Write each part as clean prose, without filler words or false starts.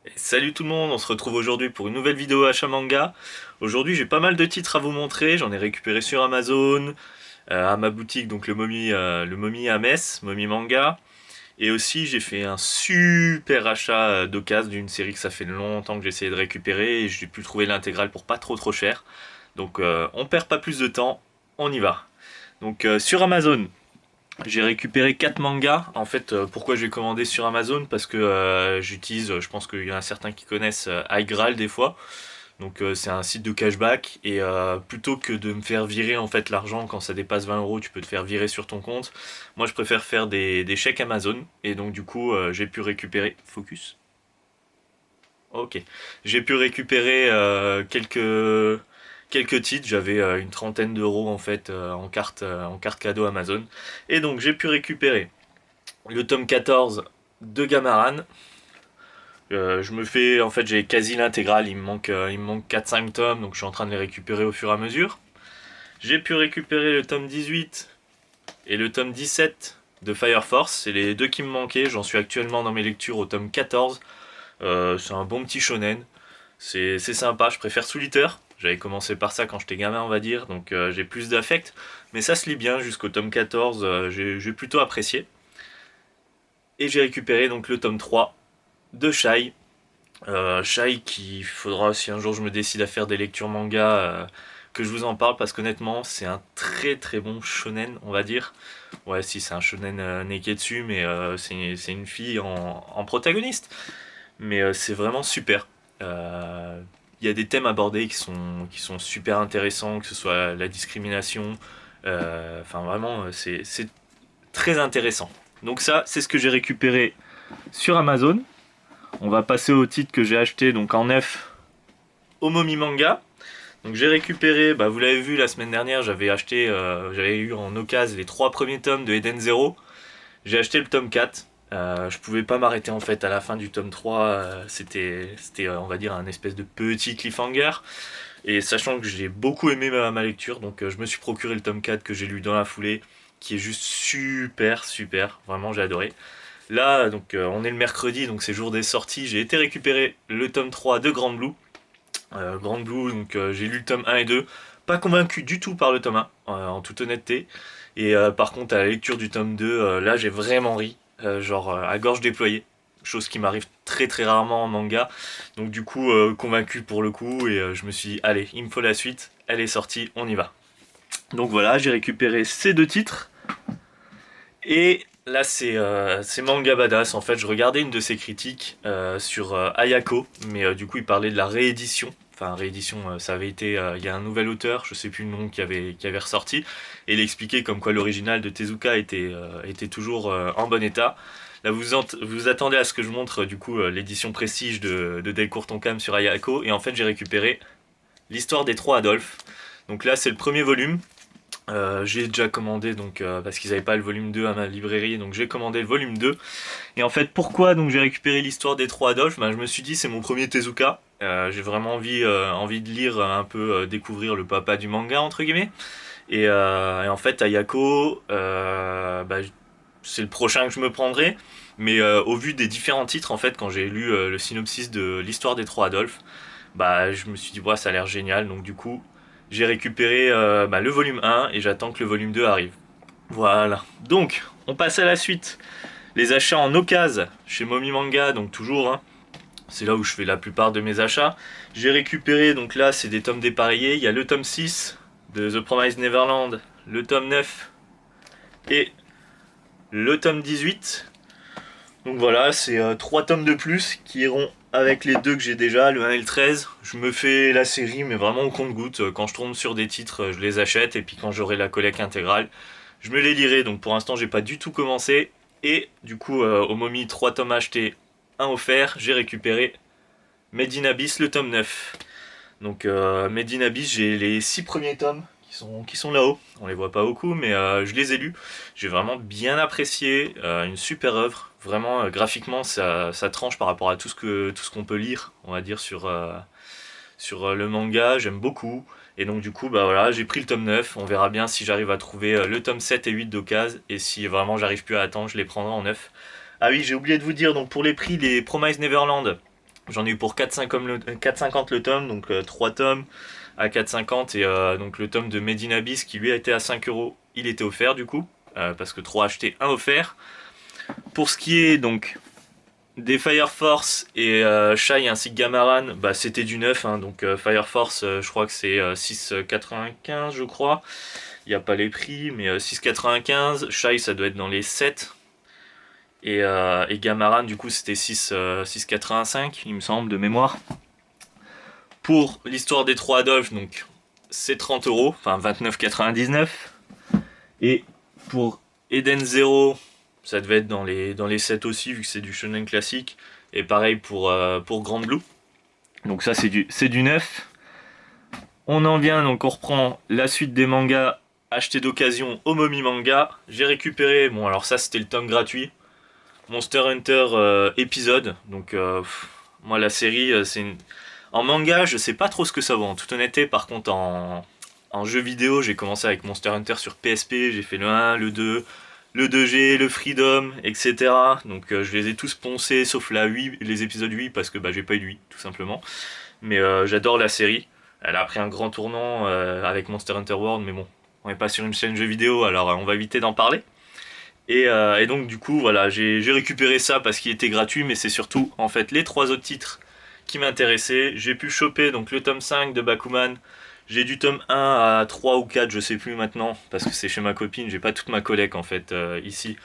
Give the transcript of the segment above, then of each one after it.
Et salut tout le monde, on se retrouve aujourd'hui pour une nouvelle vidéo achat manga. Aujourd'hui j'ai pas mal de titres à vous montrer, j'en ai récupéré sur Amazon, à ma boutique donc le Momi à Metz, Momi Manga. Et aussi j'ai fait un super achat d'occasion d'une série que ça fait longtemps que j'essayais de récupérer et j'ai pu trouver l'intégrale pour pas trop cher. Donc on perd pas plus de temps, on y va. Donc sur Amazon, j'ai récupéré 4 mangas. En fait, pourquoi j'ai commandé sur Amazon? Parce que j'utilise, je pense qu'il y en a certains qui connaissent iGraal des fois. Donc c'est un site de cashback et plutôt que de me faire virer en fait l'argent quand ça dépasse 20 euros, tu peux te faire virer sur ton compte. Moi, je préfère faire des chèques Amazon et donc du coup, j'ai pu récupérer. Focus. Ok. J'ai pu récupérer quelques titres. J'avais une trentaine d'euros en fait en carte cadeau Amazon. Et donc j'ai pu récupérer le tome 14 de Gamaran. Je me fais, en fait, j'ai quasi l'intégrale. Il me manque 4-5 tomes, donc je suis en train de les récupérer au fur et à mesure. J'ai pu récupérer le tome 18 et le tome 17 de Fire Force. C'est les deux qui me manquaient. J'en suis actuellement dans mes lectures au tome 14. C'est un bon petit shonen. C'est sympa. Je préfère Soul Eater. J'avais commencé par ça quand j'étais gamin, on va dire, donc j'ai plus d'affect. Mais ça se lit bien jusqu'au tome 14. J'ai plutôt apprécié. Et j'ai récupéré donc le tome 3 de Shai. Shai, qu'il faudra si un jour je me décide à faire des lectures manga, que je vous en parle parce qu'honnêtement c'est un très bon shonen, on va dire. Ouais, si c'est un shonen neketsu, mais c'est une fille en protagoniste. Mais c'est vraiment super. Il y a des thèmes abordés qui sont super intéressants, que ce soit la discrimination. Enfin vraiment, c'est très intéressant. Donc ça, c'est ce que j'ai récupéré sur Amazon. On va passer au titre que j'ai acheté donc en neuf au Momi Manga. Donc j'ai récupéré, bah, vous l'avez vu la semaine dernière, j'avais eu en occasion les trois premiers tomes de Eden Zero. J'ai acheté le tome 4. Je pouvais pas m'arrêter en fait à la fin du tome 3. C'était on va dire un espèce de petit cliffhanger. Et sachant que j'ai beaucoup aimé ma lecture, donc je me suis procuré le tome 4 que j'ai lu dans la foulée, qui est juste super, vraiment j'ai adoré. Là, donc on est le mercredi, donc c'est jour des sorties. J'ai été récupérer le tome 3 de Grand Blue. Grand Blue, donc j'ai lu le tome 1 et 2. Pas convaincu du tout par le tome 1, en toute honnêteté. Et par contre, à la lecture du tome 2, là j'ai vraiment ri, à gorge déployée. Chose qui m'arrive très rarement en manga. Donc du coup, convaincu pour le coup, et je me suis dit, allez, il me faut la suite. Elle est sortie, on y va. Donc voilà, j'ai récupéré ces deux titres. Et là, c'est Manga Badass. En fait, je regardais une de ses critiques sur Ayako, mais du coup, il parlait de la réédition. Enfin, réédition, ça avait été. Il y a un nouvel auteur, je sais plus le nom, qui avait ressorti. Et il expliquait comme quoi l'original de Tezuka était toujours en bon état. Là, vous attendez à ce que je montre du coup l'édition prestige de Delcourt Tonkam sur Ayako. Et en fait, j'ai récupéré l'histoire des trois Adolphes. Donc là, c'est le premier volume. J'ai déjà commandé donc parce qu'ils n'avaient pas le volume 2 à ma librairie, donc j'ai commandé le volume 2. Et en fait, pourquoi donc j'ai récupéré l'histoire des trois Adolphes? Ben, je me suis dit c'est mon premier Tezuka. J'ai vraiment envie de lire un peu, découvrir le papa du manga entre guillemets. Et en fait, Ayako, bah, c'est le prochain que je me prendrai. Mais au vu des différents titres, en fait, quand j'ai lu le synopsis de l'histoire des trois Adolphes, bah, je me suis dit, ouais, ça a l'air génial. Donc, du coup, j'ai récupéré bah, le volume 1 et j'attends que le volume 2 arrive. Voilà. Donc, on passe à la suite. Les achats en occasion chez Momi Manga, donc toujours, hein, c'est là où je fais la plupart de mes achats. J'ai récupéré, donc là, c'est des tomes dépareillés. Il y a le tome 6 de The Promised Neverland, le tome 9 et le tome 18. Donc voilà, c'est 3 tomes de plus qui iront avec les deux que j'ai déjà, le 1 et le 13. Je me fais la série, mais vraiment au compte-goutte. Quand je tombe sur des titres, je les achète. Et puis quand j'aurai la collecte intégrale, je me les lirai. Donc pour l'instant, j'ai pas du tout commencé. Et du coup, au Momi, 3 tomes achetés, un offert. J'ai récupéré Made in Abyss, le tome 9. Donc Made in Abyss, j'ai les 6 premiers tomes qui sont là-haut. On les voit pas beaucoup, mais je les ai lus. J'ai vraiment bien apprécié, une super œuvre. Vraiment, graphiquement, ça tranche par rapport à tout ce qu'on peut lire, on va dire, sur le manga. J'aime beaucoup. Et donc du coup, bah voilà, j'ai pris le tome 9. On verra bien si j'arrive à trouver le tome 7 et 8 d'occasion. Et si vraiment j'arrive plus à attendre, je les prendrai en neuf. Ah oui, j'ai oublié de vous dire, donc pour les prix, les Promise Neverland, J'en ai eu pour 4,50 le tome, donc 3 tomes à 4,50 et donc le tome de Made in Abyss qui lui a été à 5 euros, il était offert du coup, parce que 3 achetés, 1 offert. Pour ce qui est donc des Fire Force et Shai ainsi que Gamaran, bah, c'était du neuf, hein, donc Fire Force je crois que c'est 6,95 je crois, il n'y a pas les prix, mais 6,95, Shai ça doit être dans les 7. Et Gamaran, du coup, c'était 6,85, il me semble, de mémoire. Pour l'histoire des trois Adolphes, donc, c'est 30 euros, enfin 29,99. Et pour Eden Zero, ça devait être dans les 7 aussi, vu que c'est du shonen classique. Et pareil pour Grand Blue. Donc ça, c'est du neuf. On en vient, donc on reprend la suite des mangas achetés d'occasion au Momi Manga. J'ai récupéré, bon alors ça c'était le tome gratuit. Monster Hunter épisode. Donc, moi, la série, en manga, je sais pas trop ce que ça vaut. En toute honnêteté, par contre, en jeu vidéo, j'ai commencé avec Monster Hunter sur PSP. J'ai fait le 1, le 2, le 2G, le Freedom, etc. Donc, je les ai tous poncés, sauf la 8, les épisodes 8, parce que bah, j'ai pas eu de 8, tout simplement. Mais j'adore la série. Elle a pris un grand tournant avec Monster Hunter World, mais bon, on n'est pas sur une chaîne jeu vidéo, alors on va éviter d'en parler. Et donc du coup voilà, j'ai récupéré ça parce qu'il était gratuit, mais c'est surtout en fait les trois autres titres qui m'intéressaient. J'ai pu choper donc le tome 5 de Bakuman. J'ai du tome 1 à 3 ou 4, je sais plus maintenant, parce que c'est chez ma copine, j'ai pas toute ma collecte en fait ici.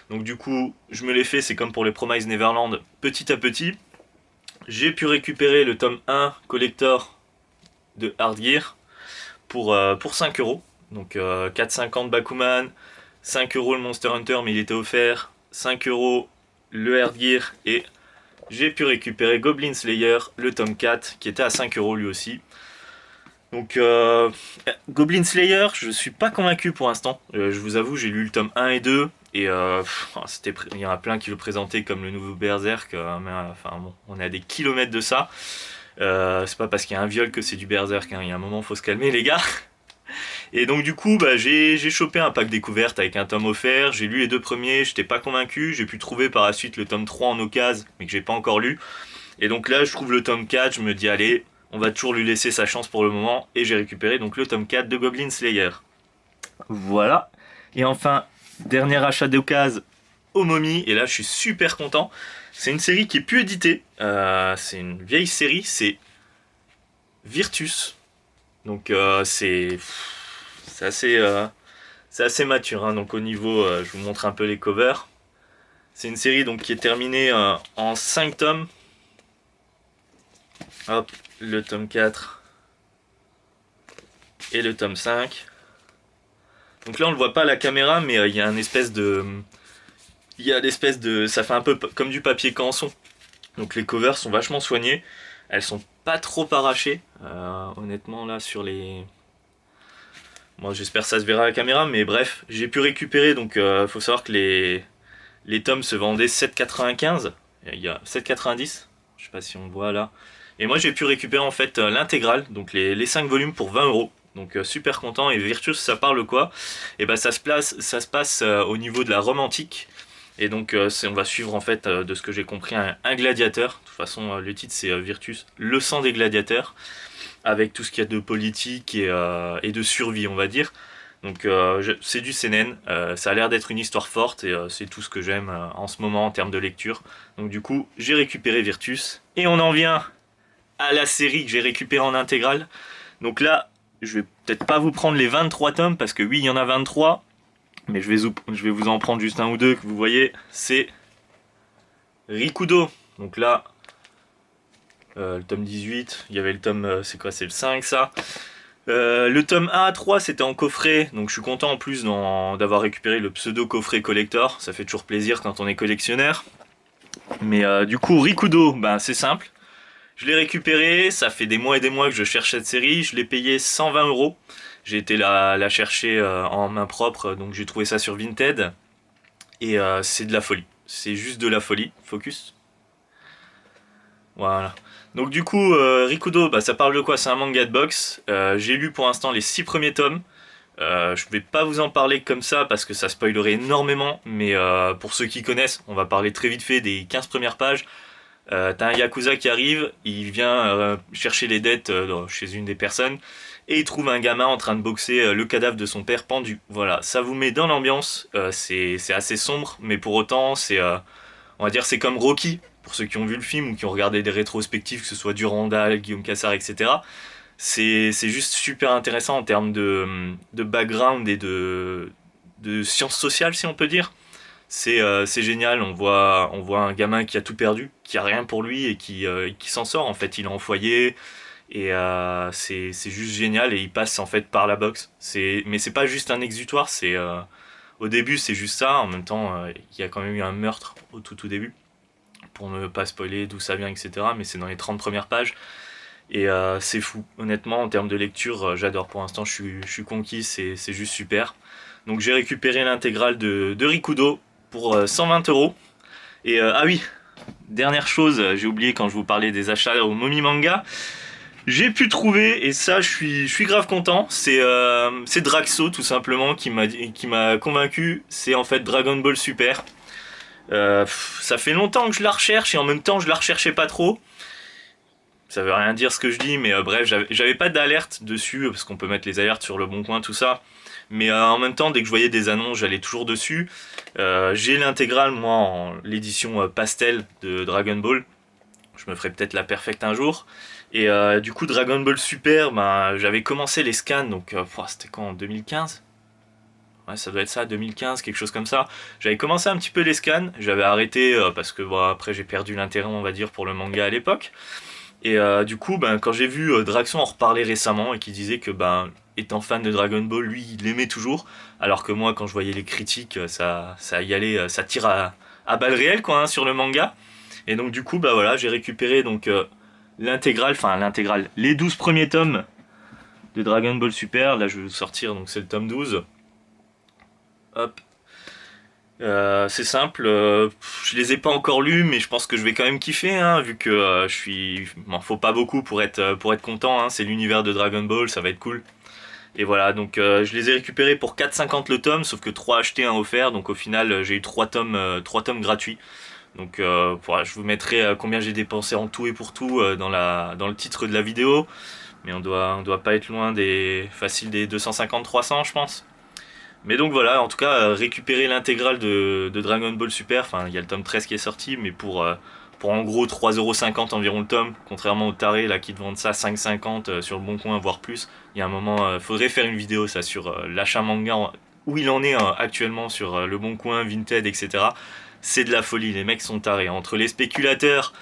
Donc du coup, je me l'ai fait, c'est comme pour les Promise Neverland, petit à petit. J'ai pu récupérer le tome 1 collector de Hard Gear pour 5 euros. Donc 4,50 Bakuman, 5 euros le Monster Hunter, mais il était offert. 5 euros le Hard Gear. Et j'ai pu récupérer Goblin Slayer, le tome 4, qui était à 5 euros lui aussi. Donc, Goblin Slayer, je suis pas convaincu pour l'instant. Je vous avoue, j'ai lu le tome 1 et 2. Et il y en a plein qui le présentaient comme le nouveau Berserk. Mais enfin, bon, on est à des kilomètres de ça. C'est pas parce qu'il y a un viol que c'est du Berserk. Hein. Il y a un moment, faut se calmer, les gars. Et donc du coup, bah, j'ai chopé un pack découverte avec un tome offert, j'ai lu les deux premiers, j'étais pas convaincu, j'ai pu trouver par la suite le tome 3 en occasion, mais que j'ai pas encore lu. Et donc là, je trouve le tome 4, je me dis allez, on va toujours lui laisser sa chance pour le moment, et j'ai récupéré donc le tome 4 de Goblin Slayer. Voilà. Et enfin, dernier achat d'occasion au Momi, et là je suis super content. C'est une série qui est plus éditée, c'est une vieille série, c'est Virtus. Donc c'est assez, c'est assez mature, hein. Donc au niveau, je vous montre un peu les covers. C'est une série donc qui est terminée en 5 tomes. Hop, le tome 4 et le tome 5. Donc là on le voit pas à la caméra, mais il y a un espèce de... Il y a l'espèce de... Ça fait un peu comme du papier canson. Donc les covers sont vachement soignées. Elles sont pas trop arrachées. Honnêtement là sur les... Moi j'espère que ça se verra à la caméra, mais bref, j'ai pu récupérer, donc faut savoir que les tomes se vendaient 7,95, il y a 7,90, je sais pas si on le voit là. Et moi j'ai pu récupérer en fait l'intégrale, donc les 5 volumes pour 20 euros. Donc super content. Et Virtus, ça parle quoi? Et ben ça se passe au niveau de la Rome antique. Et donc on va suivre en fait de ce que j'ai compris un gladiateur. De toute façon le titre c'est Virtus, le sang des gladiateurs, avec tout ce qu'il y a de politique et de survie on va dire. Donc c'est du seinen, ça a l'air d'être une histoire forte et c'est tout ce que j'aime en ce moment en termes de lecture. Donc du coup j'ai récupéré Virtus et on en vient à la série que j'ai récupérée en intégrale. Donc là je vais peut-être pas vous prendre les 23 tomes parce que oui il y en a 23, mais je vais vous en prendre juste un ou deux que vous voyez. C'est Rikudo. Donc là le tome 18, il y avait le tome, c'est quoi, c'est le 5 ça. Le tome 1 à 3 c'était en coffret, donc je suis content en plus d'avoir récupéré le pseudo coffret collector, ça fait toujours plaisir quand on est collectionneur. Mais du coup Rikudo, ben, c'est simple, je l'ai récupéré, ça fait des mois et des mois que je cherche cette série, je l'ai payé 120 euros. J'ai été la chercher en main propre, donc j'ai trouvé ça sur Vinted, et c'est de la folie, c'est juste de la folie. Focus. Voilà. Donc du coup, Rikudo, bah, ça parle de quoi? C'est un manga de boxe. J'ai lu pour l'instant les 6 premiers tomes. Je vais pas vous en parler comme ça parce que ça spoilerait énormément, mais pour ceux qui connaissent, on va parler très vite fait des 15 premières pages. T'as un Yakuza qui arrive, il vient chercher les dettes chez une des personnes, et il trouve un gamin en train de boxer le cadavre de son père pendu. Voilà, ça vous met dans l'ambiance, c'est assez sombre, mais pour autant, on va dire c'est comme Rocky, pour ceux qui ont vu le film ou qui ont regardé des rétrospectives, que ce soit Durandal, Guillaume Cassard, etc. C'est juste super intéressant en termes de background et de sciences sociales, si on peut dire. C'est génial, on voit un gamin qui a tout perdu, qui a rien pour lui et qui s'en sort. En fait, il est en foyer et c'est juste génial et il passe en fait par la boxe. Mais c'est pas juste un exutoire, au début c'est juste ça. En même temps, il y a quand même eu un meurtre au tout début pour ne pas spoiler d'où ça vient, etc. Mais c'est dans les 30 premières pages. Et c'est fou, honnêtement, en termes de lecture, j'adore. Pour l'instant, je suis conquis, c'est juste super. Donc j'ai récupéré l'intégrale de Rikudo pour 120 euros. Et ah oui, dernière chose, j'ai oublié quand je vous parlais des achats au Momi Manga. J'ai pu trouver, et ça je suis grave content, c'est Draxo tout simplement qui m'a convaincu. C'est en fait Dragon Ball Super. Ça fait longtemps que je la recherche et en même temps je la recherchais pas trop. Ça veut rien dire ce que je dis, mais bref, j'avais pas d'alerte dessus, parce qu'on peut mettre les alertes sur le bon coin, tout ça. Mais en même temps, dès que je voyais des annonces, j'allais toujours dessus. J'ai l'intégrale, moi, en l'édition pastel de Dragon Ball. Je me ferai peut-être la perfecte un jour. Et du coup, Dragon Ball Super, ben, j'avais commencé les scans, donc c'était quand, en 2015 ? Ouais, ça doit être ça, 2015, quelque chose comme ça. J'avais commencé un petit peu les scans, j'avais arrêté parce que bon, après j'ai perdu l'intérêt, on va dire, pour le manga à l'époque. Et du coup, ben, quand j'ai vu Draxon en reparler récemment et qui disait que, ben, étant fan de Dragon Ball, lui, il l'aimait toujours, alors que moi, quand je voyais les critiques, ça y allait, ça tire à balles réelles, quoi, hein, sur le manga. Et donc, du coup, bah voilà, j'ai récupéré donc l'intégrale, les 12 premiers tomes de Dragon Ball Super. Là, je vais vous sortir, donc c'est le tome 12. Hop. C'est simple, je les ai pas encore lus, mais je pense que je vais quand même kiffer, hein, vu que m'en faut pas beaucoup pour être content, hein, c'est l'univers de Dragon Ball, ça va être cool. Et voilà, donc je les ai récupérés pour 4,50 le tome, sauf que 3 achetés, 1 offert, donc au final j'ai eu 3 tomes gratuits. Donc voilà, je vous mettrai combien j'ai dépensé en tout et pour tout dans le titre de la vidéo, mais on doit pas être loin des 250-300 je pense. Mais donc voilà, en tout cas, récupérer l'intégrale de Dragon Ball Super, enfin il y a le tome 13 qui est sorti, mais pour en gros 3,50€ environ le tome, contrairement aux tarés là qui te vendent ça 5,50 sur le bon coin, voire plus. Il y a un moment, faudrait faire une vidéo ça sur l'achat manga, où il en est actuellement sur le bon coin, Vinted, etc. C'est de la folie, les mecs sont tarés. Entre les spéculateurs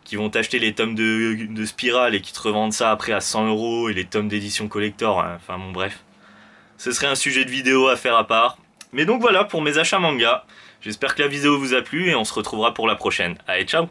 qui vont t'acheter les tomes de Spiral et qui te revendent ça après à 100€ et les tomes d'édition collector, hein, enfin bon bref. Ce serait un sujet de vidéo à faire à part. Mais donc voilà pour mes achats manga. J'espère que la vidéo vous a plu et on se retrouvera pour la prochaine. Allez, ciao!